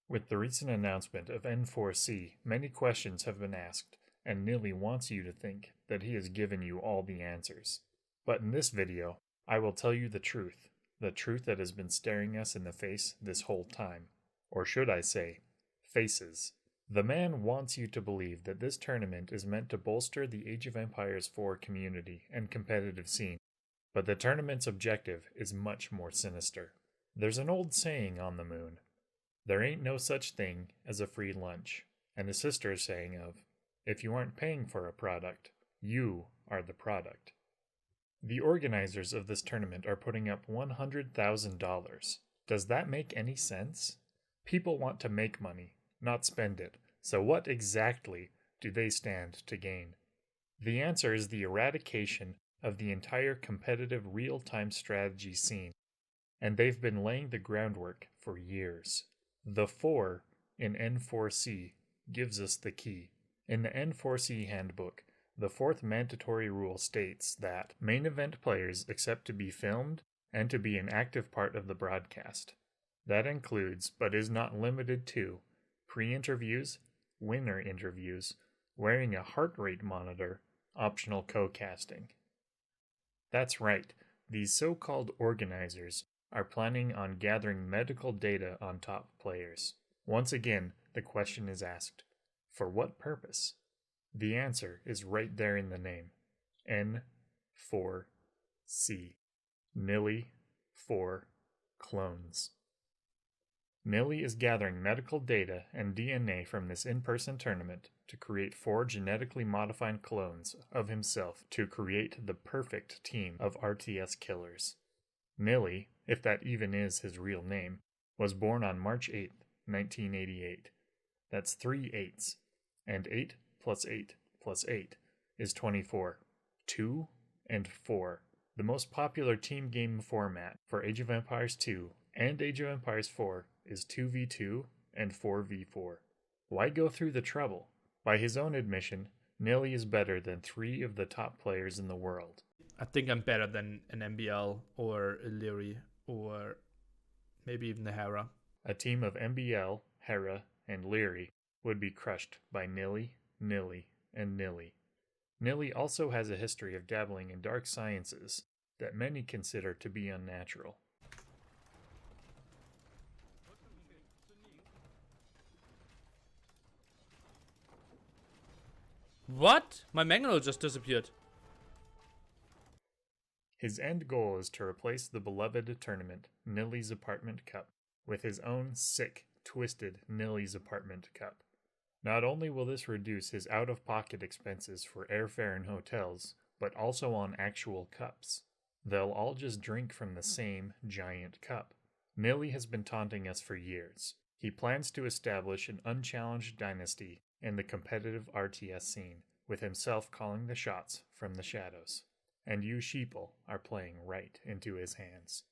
With the recent announcement of N4C, many questions have been asked, and Nilly wants you to think that he has given you all the answers. But in this video, I will tell you the truth that has been staring us in the face this whole time. Or should I say, faces. The man wants you to believe that this tournament is meant to bolster the Age of Empires 4 community and competitive scene, but the tournament's objective is much more sinister. There's an old saying on the moon: there ain't no such thing as a free lunch, and a sister saying of, if you aren't paying for a product, you are the product. The organizers of this tournament are putting up $100,000. Does that make any sense? People want to make money, not spend it, so what exactly do they stand to gain? The answer is the eradication of the entire competitive real-time strategy scene, and they've been laying the groundwork for years. The 4 in N4C gives us the key. In the N4C handbook, the fourth mandatory rule states that main event players accept to be filmed and to be an active part of the broadcast. That includes, but is not limited to, pre-interviews, winner interviews, wearing a heart rate monitor, optional co-casting. That's right, these so-called organizers are planning on gathering medical data on top players. Once again, the question is asked, for what purpose? The answer is right there in the name. N4C. Nilly 4 clones. Nilly is gathering medical data and DNA from this in-person tournament to create 4 genetically modified clones of himself to create the perfect team of RTS killers. Nilly, if that even is his real name, was born on March 8th, 1988. That's 3 8s, and 8 plus 8 plus 8 is 24. 2 and 4. The most popular team game format for Age of Empires 2 and Age of Empires 4 is 2v2 and 4v4. Why go through the trouble? By his own admission, Nilly is better than 3 of the top players in the world. I think I'm better than an MBL or a Leary or maybe even the Hera. A team of MBL, Hera, and Leary would be crushed by Nilly, Nilly, and Nilly. Nilly also has a history of dabbling in dark sciences that many consider to be unnatural. What? My manual just disappeared. His end goal is to replace the beloved tournament, Nilly's Apartment Cup, with his own sick, twisted Nilly's Apartment Cup. Not only will this reduce his out-of-pocket expenses for airfare and hotels, but also on actual cups. They'll all just drink from the same giant cup. Nilly has been taunting us for years. He plans to establish an unchallenged dynasty in the competitive RTS scene, with himself calling the shots from the shadows. And you sheeple are playing right into his hands.